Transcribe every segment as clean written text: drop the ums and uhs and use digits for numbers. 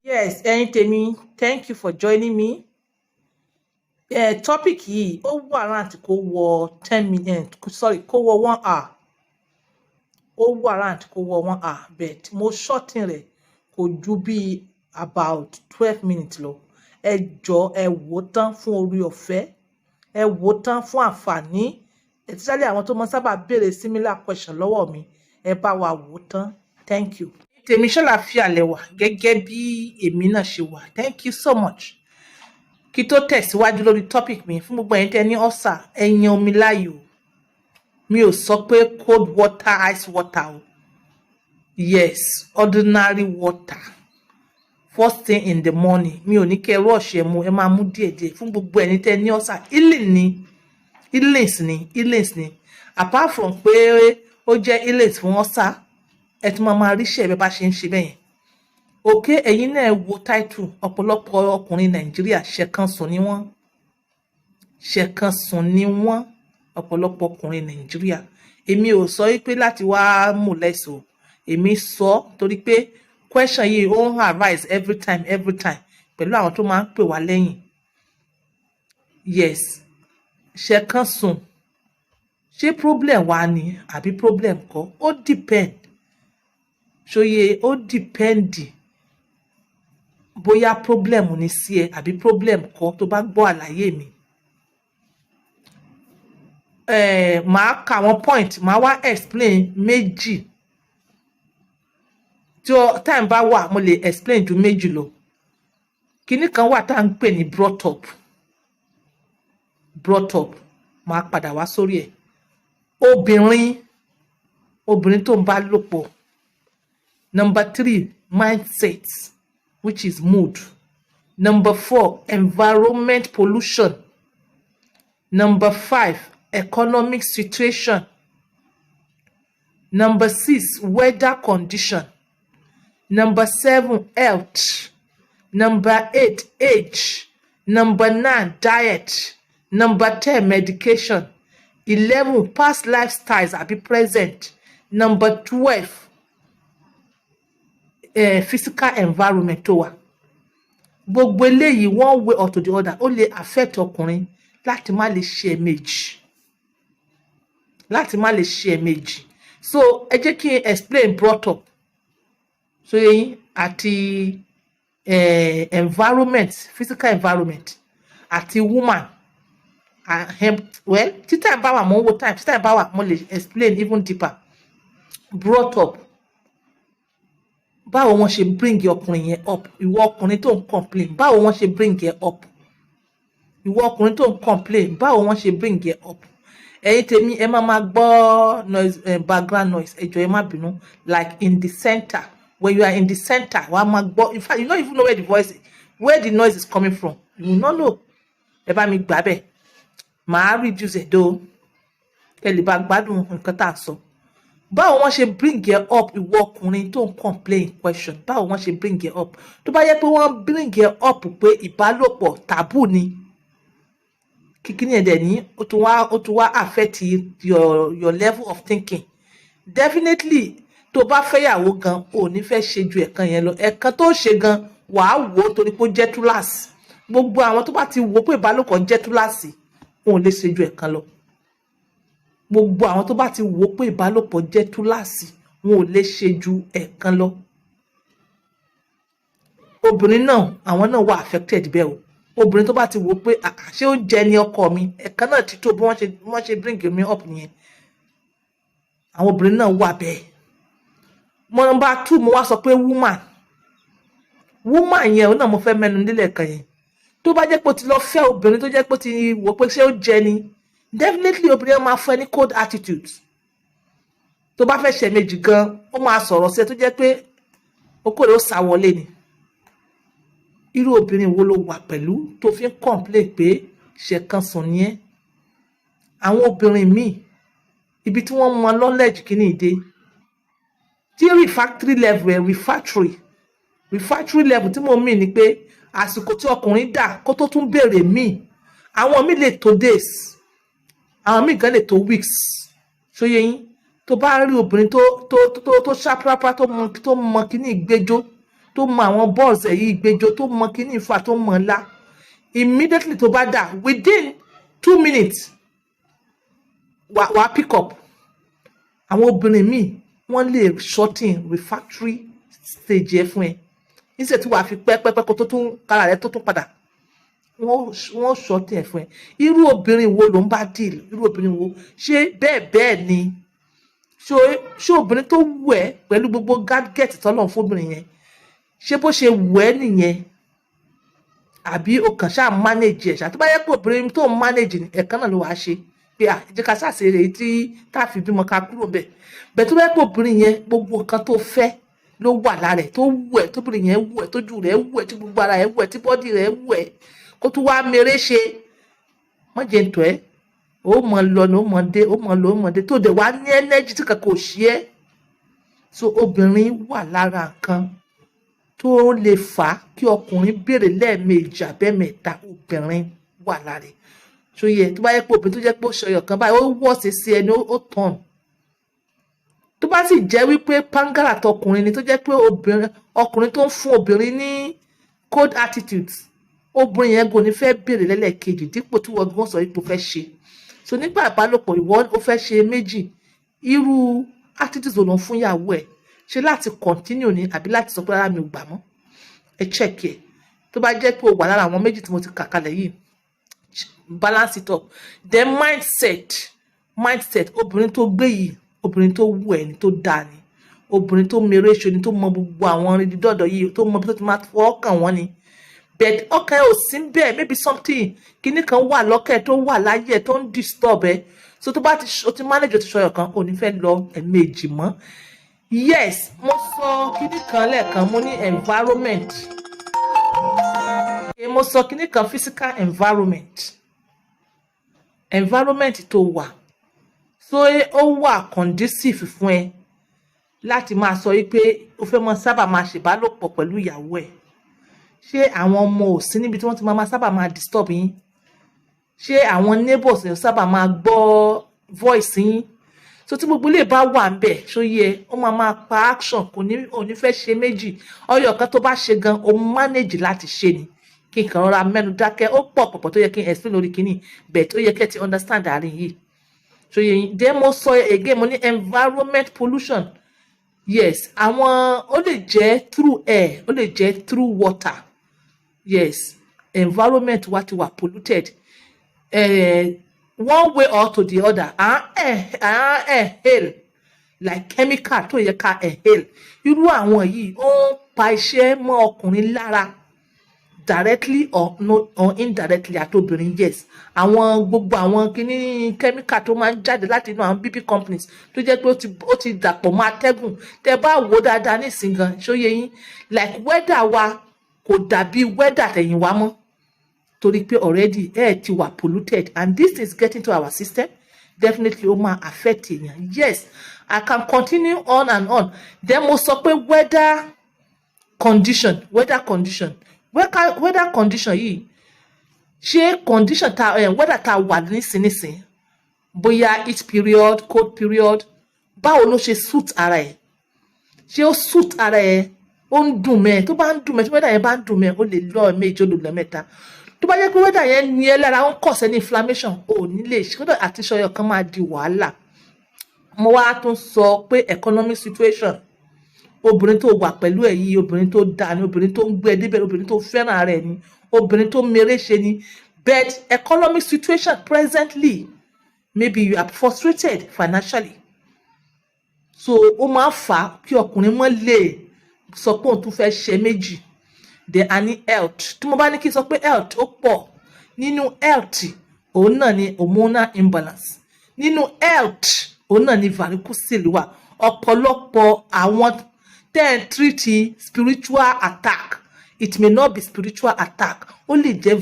Yes, ẹ̀yin tèmi, thank you for joining me. Topic yìí ó wà láti kó wọ 10 minutes, sorry, kó wọ 1 hour. Ó wà láti kó wọ 1 hour, but mo shorten rẹ̀ kò ju bí about 12 minutes lọ. Ẹ jọ̀ọ́ ẹ wò tán fún orí ọ̀fẹ́, ẹ wò tán fún àǹfààní, especially àwọn tó máa sábà béèrè similar question lọ́wọ́ mi. Ẹ bá wa wò tán. Thank you. Tèmi ṣàlàáfíà lẹ́wà gẹ́gẹ́ bí èmi náà ṣe wà. Thank you so much. Kí tó tẹ̀síwájú lórí topic mi, fún gbogbo ẹ̀yin tẹ́ ní ulcer, ẹ yan omi láàyò. Mi ò sọ pé cold water, ice water o. Yes, ordinary water. First thing in the morning. Mi ò ní kẹ́ rush ẹ mu, ẹ máa mú díẹ̀díẹ̀. Fún gbogbo ẹ̀yin tẹ́ ní ulcer, healings ni. Apart from pé ó jẹ́ healings fún ulcer, ẹ tún máa ríṣẹ́ bẹ́ẹ̀ bá ṣe ń ṣe bẹ́yẹn. Okay, ẹ̀yin náà wo title, ọ̀pọ̀lọpọ̀ ọkùnrin Nàìjíríà ṣẹ̀kanṣùn ni wọ́n. Ṣẹ̀kanṣùn ni wọ́n, ọ̀pọ̀lọpọ̀ ọkùnrin Nàìjíríà. Èmi ò sọ pé láti wá molest o. Èmi sọ torí pé question yìí ó ń arise every time pẹ̀lú àwọn tó máa ń pè wá lẹ́yìn. Yes, ṣẹ̀kanṣùn. Ṣé problem wà ni àbí problem kọ́? Ó depend. Ṣóyè ó depend bóyá problem ní sí ẹ àbí problem kọ́ tó bá gbọ́ àlàyé mi. Màá ka àwọn point, màá wá explain méjì. Tí time bá wà mo lè explain ju méjì lọ. Kíní kan wà tá à ń pè ní brought up. Màá padà wá sórí ẹ̀. Obìnrin tó ń bá lò pọ̀. Number 3, mindset, which is mood. Number 4, environment pollution. Number 5, economic situation. Number 6, weather condition. Number 7, health. Number 8, age. Number 9, diet. Number 10, medication. 11, past lifestyles àbí present. Number 12, physical environment tó wà. Gbogbo eléyìí one way or to the other ó lè affect ọkùnrin láti má lè ṣe ẹ̀mejì. So ẹ jẹ́ kí n explain brought up. So yẹn àti environment, physical environment àti woman. Well, tí time bá wà mo ń wo time, tí time bá wà mo lè explain even deeper. Brought up. Báwo wọ́n ṣe bring ọkùnrin yẹn up? Ìwọ ọkùnrin tó ń complain, báwo wọ́n ṣe bring yẹn up? Ìwọ ọkùnrin tó ń complain, báwo wọ́n ṣe bring yẹn up? Ẹ̀yin tèmi ẹ máa gbọ́ noise, background noise. Ẹ jọ̀ọ́ ẹ má bínú. Like in the center. When you are in the center, wàá máa gbọ́. In fact, you don't even know where the noise is coming from. You no know. Ẹ bá mi gbà bẹ́ẹ̀. Màá reduce ẹ̀ dó. Ẹ lè bá gbádùn nǹkan tá à ń sọ. Báwo wọ́n ṣe bring it up? Ìwọ ọkùnrin tó ń complain question. Báwo wọ́n ṣe bring it up? Tó bá yẹ pé wọ́n bring it up pé ìbálòpọ̀ taboo ni. Kíkíní ẹ̀dẹ̀ ní ó tún wá affect your level of thinking. Definitely tó bá fẹ́yàwó gan ò ní fẹ́ ṣe ju ẹ̀kan yẹn lọ. Ẹ̀kan tó ṣe gan wàá wò ó torí pé ó jẹ́ túláàsì. Gbogbo àwọn tó bá ti wò pé ìbálòpọ̀ jẹ́ túláàsì wọn ò lè ṣe ju ẹ̀kan lọ. Gbogbo àwọn tó bá ti wò pé ìbálòpọ̀ jẹ́ túláàsì wọn ò lè ṣe ju ẹ̀kan lọ. Obìnrin náà àwọn náà wà affected bẹ́ẹ̀ o. Obìnrin tó bá ti wò pé ṣé ó jẹ ní ọkọ mi, ẹ̀kan náà ti tó bí wọ́n ṣe bring me up nìyẹn. Àwọn obìnrin náà wà bẹ́ẹ̀. Number 2 mo wá sọ pé woman yẹn náà mo fẹ́ mẹ́nu nílẹ̀ kan yẹn. Tó bá jẹ́ pé ó ti lọ fẹ́ obìnrin tó jẹ́ pé ó ti wò pé ṣé ó jẹ ni, definitely obìnrin máa fún ẹ ní cold attitude. Tó bá fẹ́ ṣe méjì gan ó máa sọ̀rọ̀ sí ẹ tó jẹ́ pé okó rẹ̀ ó sá wọlé ni. Irú obìnrin wo ló wà pẹ̀lú tó fi ń complain pé ṣẹ̀kanṣùn ni ẹ́? Àwọn obìnrin míì ibi tí wọ́n mọ knowledge kìíní ìdè tí refractory level tí mo mì ní pé àsìkò tí ọkùnrin dà kó tó tún béèrè míì. Àwọn míì lè tó days, àwọn míì gan lè tó weeks. Ṣóyè yín tó bá rí obìnrin tó ṣàprápá tó mọ kíní ìgbẹ́jọ́ tó mọ àwọn balls ẹ̀ yìí gbẹjọ tó mọ kíní ìfà tó mọ ńlá immediately tó bá dà within 2 minutes wàá pick up. Àwọn obìnrin míì wọ́n lè shorten refractory stage ẹ fún ẹ níṣẹ́ tí wàá fi pẹ́pẹ́pẹ́ kó tó tún kára rẹ tó tún padà wọ́n shorten ẹ fún ẹ. Irú obìnrin wo ló ń bá deal? Irú obìnrin wo? Ṣé bẹ́ẹ̀ ni ṣé obìnrin tó wù ẹ́ pẹ̀lú gbogbo gadget tọ́lọ̀ fóbìnrin yẹn ṣé bó ṣe wù ẹ́ nìyẹn àbí o kàn ṣáà manage ẹ̀ ṣá? Tó bá yẹ pé obìnrin tó ń manage ẹ̀kan náà ló wàá ṣe pé jẹ́ ká ṣàṣeré tí tá a fi bímọ ká kúrò bẹ̀ bẹ̀ tó bá yẹ pé obìnrin yẹn gbogbo nǹkan tó fẹ́ ló wà lára ẹ̀ tó wù ẹ́ tóbìnrin yẹn wù ẹ́ tójú rẹ̀ wù ẹ́ tí gbogbo ara ẹ̀ wù ẹ́ tí bọ́dì rẹ̀ wù ẹ́ kó tún wá mèrè ṣe wọ́n jẹ́ ntọ́ ẹ́ ó mọ lọ ní ó mọ dé ó mọ lọ ó mọ dé tó dẹ̀ wá ní energy tí kankan ò ṣí ẹ́. So obìnrin wà lára nǹkan tó lè fà á kí ọkùnrin béèrè lẹ́ẹ̀mejì àbẹ́mẹ́ta obìnrin wà lára ẹ̀. So yẹ tó bá yẹ pé obìnrin tó jẹ́ pé ó ṣọyọ̀ kan báyìí ó wọ̀ sí ẹni ó tàn. Tó bá sì jẹ́ wípé pangara tọkùnrin ni tó jẹ́ pé ọkùnrin tó ń fún obìnrin ní cold attitudes obìnrin yẹn gò ní fẹ́ béèrè lẹ́lẹ́kejì dípò tí wọ́n gbọ́n sọ ipò fẹ́ ṣe. So nígbà ìbálòpọ̀ ìwọ ó fẹ́ ṣe méjì irú attitudes ò lọ fún ìyàwó ẹ̀ ṣe láti continue ni àbí láti sọ pé rárá mi ò gbà mọ́. Ẹ check ẹ̀ tó bá jẹ́ pé o wà lára àwọn méjì tí mo ti kà kalẹ̀ yìí balance it up. Then mindset obìnrin tó gbé yìí obìnrin tó wù ẹ́ ni tó dáa ni obìnrin tó mèrè ṣo ni tó mọ gbogbo àwọn orin dídọ̀dọ̀ yìí tó mọ bí tó ti máa fọwọ́ kàn wọ́n ni but ọkàn ẹ ò sí bẹ́ẹ̀ maybe something kíní kan wà lọ́kàn tó wà láyé ẹ tó ń disturb ẹ so tó bá ti manage o ti ṣọyọ̀ kan ò ní fẹ́ lọ ẹ̀ẹ̀mejì mọ́. Yes mo sọ kíní kan lẹ́ẹ̀kan mo ní environment mo sọ kíní kan physical environment tó wà so ó wà conducive fún ẹ láti máa sọ wípé o fẹ́ mọ sábà máa ṣèbálòpọ̀ pẹ̀lú ìyàwó ẹ̀. Ṣé àwọn ọmọ ò sí níbi tí wọ́n ti máa sábà máa disturb yín? Ṣé àwọn neighbors ẹ̀ sábà máa gbọ́ voice yín? So tí gbogbo ilé bá wà ń bẹ̀ ṣó yẹ ó máa pa action kò ní fẹ́ ṣe méjì ọyọ̀ kan tó bá ṣe gan o manage láti ṣe ni kí n kàn rọra mẹ́nu dákẹ́ ó pọ̀ tó yẹ kí n explain lórí kíní but ó yẹ kẹ́ ti understand àárín yìí. So yẹn then mo sọ again mo ní environment pollution. Yes àwọn ó lè jẹ́ through air ó lè jẹ́ through water. Yes environment wa ti wà polluted one way or to the other inhale like chemical tó yẹ ká inhale irú àwọn yìí ó ń pa iṣẹ́ mọ́ ọkùnrin lára directly or indirectly àtobìnrin. Yes àwọn gbogbo àwọn kíní chemical tó máa ń jáde láti inú àwọn bb companies tó jẹ́ pé ó ti dàpọ̀ mọ́ atẹ́gùn tẹ́ bá wò dáadáa nísìnyí gan ṣóyè yín like weather wa kò dàbí weather tẹ̀yìn wá mọ́ torí pé already air ti wà polluted and this is getting to our system definitely ó máa affect èèyàn. Yes I can continue on and on. Then mo sọ pé weather condition yìí ṣé condition weather ta wà nísinsìnyí bóyá heat period cold period báwo ló ṣe suit ara ẹ̀ ṣé ó suit ara ẹ̀ ó ń dùn mẹ́ tó bá ń dùn mẹ́ tí weather yẹn bá ń dùn mẹ́ ó lè lọ méjì ó lè lọ mẹ́ta tó bá jẹ́ pé weather yẹn ní ẹ lára ó ń cause any inflammation ò ní lè ṣe kódà àti ṣọyọ kan máa di wàhálà. Mo wá tún sọ pé economic situation obìnrin tó wà pẹ̀lú ẹ̀ yìí obìnrin tó dáa ni obìnrin tó ń gbé débẹ̀ obìnrin tó fẹ́ràn rẹ̀ ni obìnrin tó mèrè ṣe ni but economic situation presently maybe you are frustrated financially so ó máa fà á kí ọkùnrin mọ́ lè sọ pé òun tún fẹ́ ṣe méjì. Then a ní health tí mo bá ní kí n sọ pé health ó pọ̀ nínú health òun náà ni hormonal imbalance nínú health òun náà ni varicocele wà ọ̀pọ̀lọpọ̀ àwọn treat spiritual attack it may not be spiritual attack ó lè jẹ́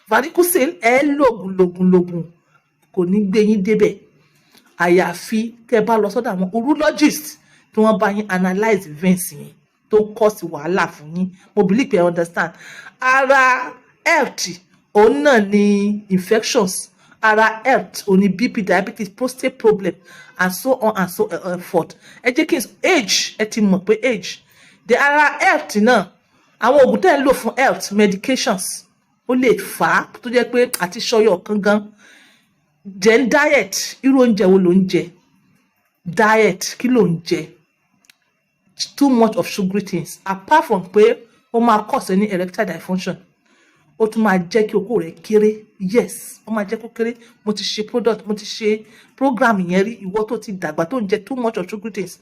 varicocele ẹ lògùn kò ní gbé yín débẹ̀ àyàfi kẹ́ bá lọ sọ́dọ̀ àwọn urologist tí wọ́n bá yín analyze veins yín tó cause wàhálà fún yín mo believe pé understand. Ara health òun náà ni infections ara health òun ni bp diabetes prostate problem and so on and so forth. Ẹ jẹ́ kí n age ẹ ti mọ̀ pé age the ara health náà àwọn oògùn tẹ́ ń lò fún health medications ó lè fà á tó jẹ́ pé àti ṣọyọ̀ kan gan. Then diet, irú oúnjẹ wo ló ń jẹ? Diet, kí ló ń jẹ? Too much of sugary things. Apart from pé ó máa cause ní erectile dysfunction, ó tún máa jẹ́ kí okó rẹ̀ kéré. Yes, ó máa jẹ́ kó kéré. Mo ti ṣe program yẹn rí, ìwọ tó ti dàgbà tó ń jẹ too much of sugary things.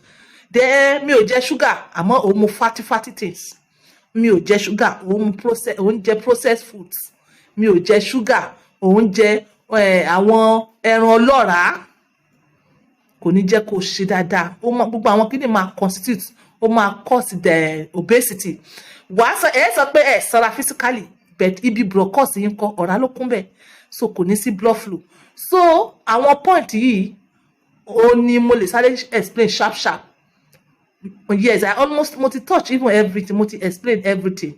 Then mi ò jẹ sugar, àmọ́ òun mu fatty things. Mi ò jẹ sugar, òun jẹ processed foods. Mi ò jẹ sugar, òun jẹ àwọn ẹran ọlọ́ràá. Kò ní jẹ́ kó ṣe dáadáa. Gbogbo àwọn kíni máa constitute, ó máa cause the obesity. Wàá sọ pé ẹ ṣọ́ra physically, but ibi brocos yín kọ́ ọ̀rá ló kún bẹ́ẹ̀, so kò ní sí blood flow. So àwọn point yìí ó ní mo lè sáré explain sharp. Yes, mo ti touch even everything, mo ti explain everything.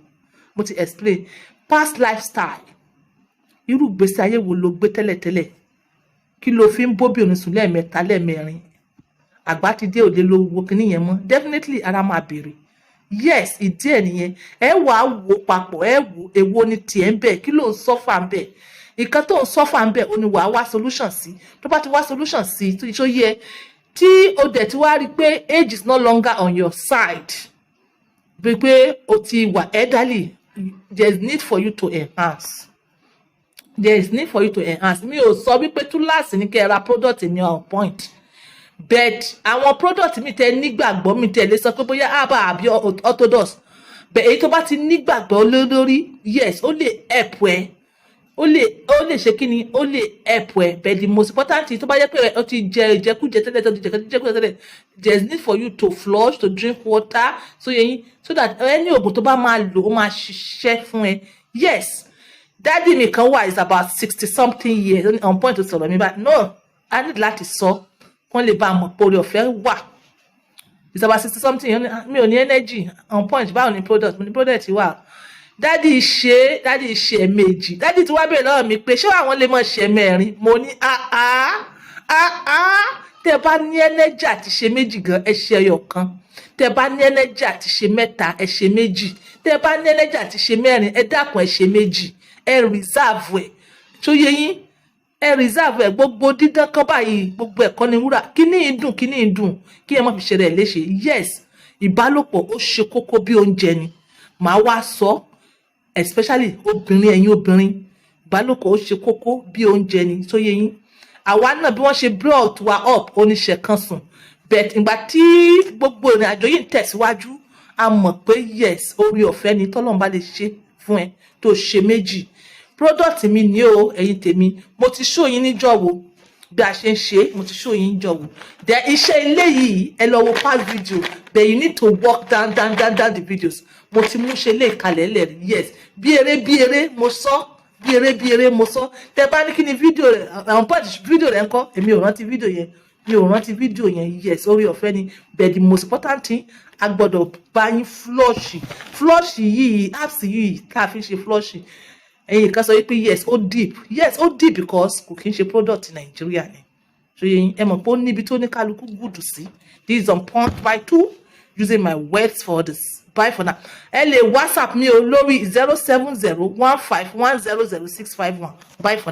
Mo ti explain past lifestyle. Irú ìgbésí ayé wo ló gbé tẹ́lẹ̀tẹ́lẹ̀? Kí ló fi ń bóbi òní sùn lẹ́ẹ̀mẹ́ta lẹ́ẹ̀mẹ́rin? Àgbà ti dé òde ló wo kíní yẹn mọ́. Definitely ara máa bèrè. Yes, ìdí ẹ̀ nìyẹn. Ẹ wàá wò papọ̀, ẹ wò èwo ni tiẹ̀ ń bẹ̀, kí ló ń suffer ń bẹ̀? Nǹkan tó ń suffer ń bẹ̀ ó ní wàá wá solution sí. Tó bá ti wá solution sí, tó yẹ tí o dẹ̀ ti wá rí pé age is no longer on your side. Bí pé o ti wà elderly, there is need for you to enhance. There is need for you to enhance. Mi ò sọ wípé túláàsì ní kẹ́ ra product ní on point. But àwọn product mi tẹ́ nígbàgbọ́ mi tẹ́ lè sọ pé bóyá àbí orthodox. But èyí tó bá ti nígbàgbọ́ lórí, yes, ó lè help ẹ. Ó lè ṣe kí ni, ó lè help ẹ. But the most important thing tó bá jẹ́ pé ó ti jẹ ìjẹkújẹ tẹ́lẹ̀, there is need for you to flush, to drink water, so that any oògùn tó bá máa lò ó máa ṣiṣẹ́ fún ẹ. Yes. Daddy mi kan wà is about 60 something years on point to sọ̀rọ̀ mi báyìí. No, I need láti sọ kán lè bá a mọ̀ pé oore ọ̀fẹ́ wà. It's about 60 something years. Mi ò ní energy on point báwo ni product wà. Daddy ṣe méjì. Daddy ti wá bèèrè lọ́wọ́ mi pé ṣé àwọn lè mọ̀ ṣe mẹ́rin? Mo ní tẹ́ bá ní energy àti ṣe méjì gan ẹ ṣe ẹyọ kan. Tẹ́ bá ní energy àti ṣe mẹ́ta ẹ ṣe méjì. Tẹ́ bá ní energy àti ṣe mẹ́rin ẹ dákun ẹ ṣe méjì. Ẹ reserve ẹ tó yẹ yín, ẹ reserve ẹ gbogbo dídán kan báyìí, gbogbo ẹ̀kọ́ ni wúrà. Kíní ìdùn kí ẹ má fi ṣe rẹ̀ léṣe. Yes, ìbálòpọ̀ ó ṣe kókó bí oúnjẹ ni. Màá wá sọ especially ẹ̀yin obìnrin, ìbálòpọ̀ ó ṣe kókó bí oúnjẹ ni tó yẹ yín. Àwa náà bí wọ́n ṣe brought wa up oníṣẹ́ kan sùn, but ìgbà tí gbogbo ìrìn àjò yìí ń tẹ̀síwájú a mọ̀ pé yes, oore ọ̀fẹ́ ni tọ́lọ́run bá lè ṣe fún ẹ tó ṣe méjì. Product mi ni o, ẹ̀yin tèmi, mo ti show yín níjọ́ wo bí a ṣe ń ṣe, mo ti show yín níjọ́ wo. Then iṣẹ́ ilé yìí ẹ lọ wo past video, but you need to walk down the videos. Mo ti mú ṣe lè kalẹ̀ lẹ̀, yes, bí eré mo sọ, bí eré mo sọ. Tẹ́ bá ní kí ni video rẹ̀, àwọn part video rẹ̀ ńkọ́, èmi ò rántí video yẹn. Yes, oore ọ̀fẹ́ ni, but the most important thing, a gbọ́dọ̀ bá yín flush yìí, apps yìí tá a fi ṣe flush. Ẹ̀yin kan sọ wípé yes ó deep because kò kí ń ṣe product Nàìjíríà ni. So ẹ mọ̀ pé ó níbi tó ní kálukú gùdù sí. This is on point by 2 using my words for this. Bye for now. Ẹ lè WhatsApp mi o lórí 07015100651. Bye for now.